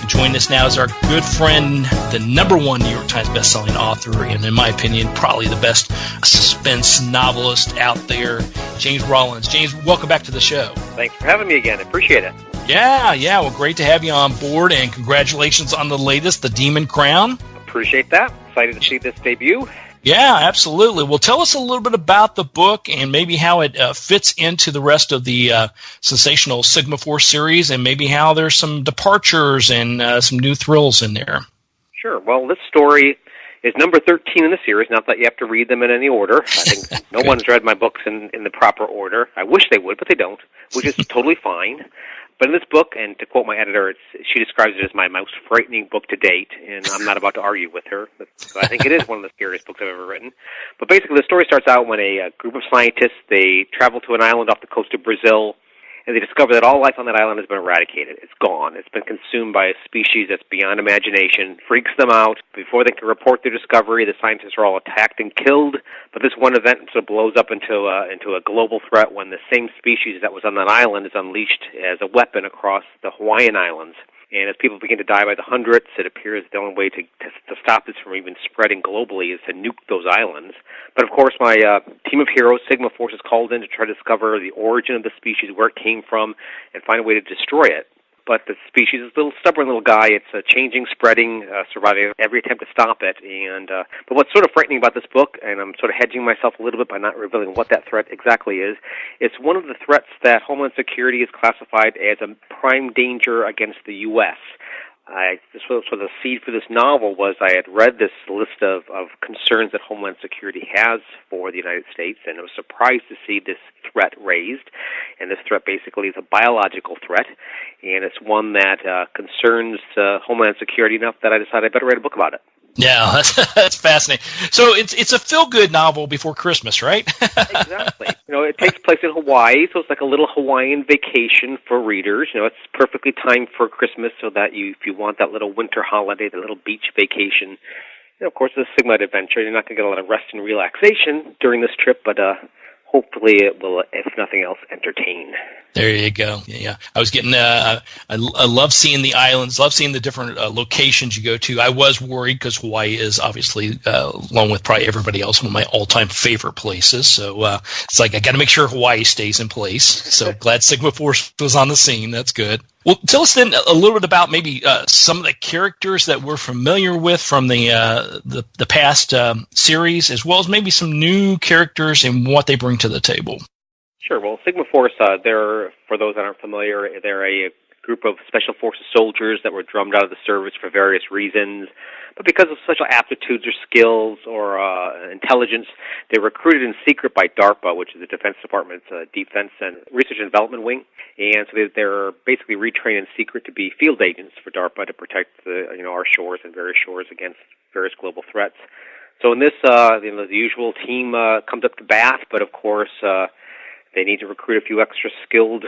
Joining us now is our good friend, the #1 New York Times bestselling author, and in my opinion, probably the best suspense novelist out there, James Rollins. James, welcome back to the show. Thanks for having me again. I appreciate it. Yeah. Well, great to have you on board, and congratulations on the latest, The Demon Crown. Appreciate that. Excited to see this debut. Yeah, absolutely. Well, tell us a little bit about the book and maybe how it fits into the rest of the sensational Sigma Force series, and maybe how there's some departures and some new thrills in there. Sure. Well, this story is number 13 in the series, not that you have to read them in any order. I think no one's read my books in the proper order. I wish they would, but they don't, which is totally fine. But in this book, and to quote my editor, she describes it as my most frightening book to date, and I'm not about to argue with her. I think it is one of the scariest books I've ever written. But basically, the story starts out when a group of scientists, they travel to an island off the coast of Brazil, and they discover that all life on that island has been eradicated. It's gone. It's been consumed by a species that's beyond imagination, freaks them out. Before they can report their discovery, the scientists are all attacked and killed. But this one event sort of blows up into a global threat when the same species that was on that island is unleashed as a weapon across the Hawaiian Islands. And as people begin to die by the hundreds, it appears the only way to stop this from even spreading globally is to nuke those islands. But of course, my team of heroes, Sigma Force, is called in to try to discover the origin of the species, where it came from, and find a way to destroy it. But the species is a little stubborn little guy. It's changing, spreading, surviving every attempt to stop it. And but what's sort of frightening about this book, and I'm sort of hedging myself a little bit by not revealing what that threat exactly is, it's one of the threats that Homeland Security has classified as a prime danger against the U.S. This was the seed for this novel. Was I had read this list of concerns that Homeland Security has for the United States, and I was surprised to see this threat raised. And this threat basically is a biological threat, and it's one that concerns Homeland Security enough that I decided I better write a book about it. Yeah, that's fascinating. So it's a feel-good novel before Christmas, right? Exactly. It takes place in Hawaii, so it's like a little Hawaiian vacation for readers. It's perfectly timed for Christmas, so that if you want that little winter holiday, the little beach vacation, of course, it's a Sigma adventure. You're not going to get a lot of rest and relaxation during this trip, but hopefully it will, if nothing else, entertain. There you go. Yeah. I was getting, I love seeing the islands, love seeing the different locations you go to. I was worried because Hawaii is obviously, along with probably everybody else, one of my all-time favorite places. So it's like I got to make sure Hawaii stays in place. So glad Sigma Force was on the scene. That's good. Well, tell us then a little bit about maybe some of the characters that we're familiar with from the past series, as well as maybe some new characters and what they bring to the table. Sure. Well, Sigma Force, for those that aren't familiar, they're a group of Special Forces soldiers that were drummed out of the service for various reasons. But because of special aptitudes or skills or intelligence, they're recruited in secret by DARPA, which is the Defense Department's Defense and Research and Development Wing. And so they're basically retrained in secret to be field agents for DARPA to protect our shores and various shores against various global threats. So in this, the usual team comes up to bat, but of course they need to recruit a few extra skilled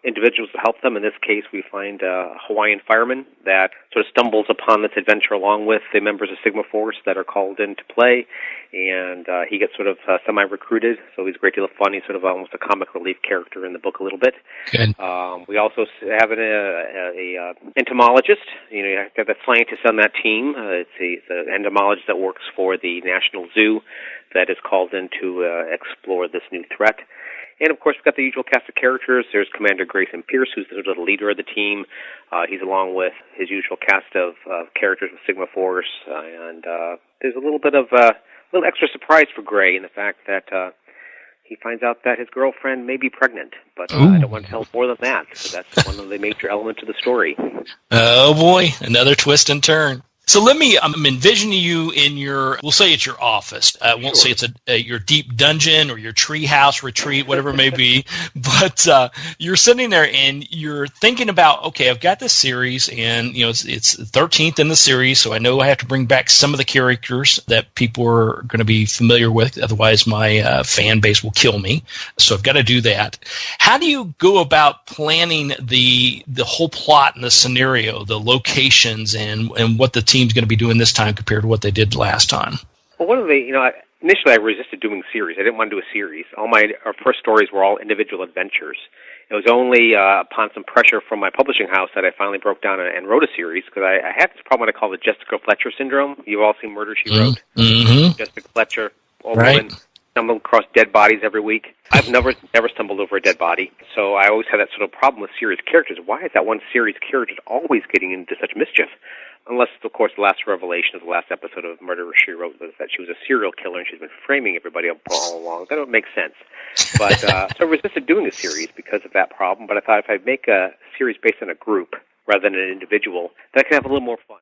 individuals to help them. In this case, we find a Hawaiian fireman that sort of stumbles upon this adventure along with the members of Sigma Force that are called in to play, and he gets sort of semi-recruited, so he's a great deal of fun. He's sort of almost a comic relief character in the book a little bit. Good. We also have an entomologist. You have that scientist on that team. It's an entomologist that works for the National Zoo that is called in to explore this new threat. And, of course, we've got the usual cast of characters. There's Commander Grayson Pierce, who's the leader of the team. He's along with his usual cast of characters with Sigma Force. And there's a little bit of a little extra surprise for Gray in the fact that he finds out that his girlfriend may be pregnant. But I don't want to tell more than that. So that's one of the major elements of the story. Oh, boy. Another twist and turn. So I'm envisioning you in we'll say it's your office. I won't say it's your deep dungeon or your treehouse retreat, whatever it may be. But you're sitting there and you're thinking about, okay, I've got this series, and it's 13th in the series, so I know I have to bring back some of the characters that people are going to be familiar with. Otherwise, my fan base will kill me. So I've got to do that. How do you go about planning the whole plot and the scenario, the locations, and what the team's going to be doing this time compared to what they did last time? Well, one of the, initially I resisted doing series. I didn't want to do a series. Our first stories were all individual adventures. It was only upon some pressure from my publishing house that I finally broke down and wrote a series, because I had this problem that I call the Jessica Fletcher syndrome. You've all seen Murder, She Wrote. Mm-hmm. Jessica Fletcher, old woman, stumbling across dead bodies every week. I've never stumbled over a dead body, so I always had that sort of problem with series characters. Why is that one series character always getting into such mischief? Unless, of course, the last revelation of the last episode of Murder, She Wrote was that she was a serial killer and she's been framing everybody all along. That don't make sense. But so I resisted doing a series because of that problem, but I thought if I make a series based on a group rather than an individual, then I can have a little more fun.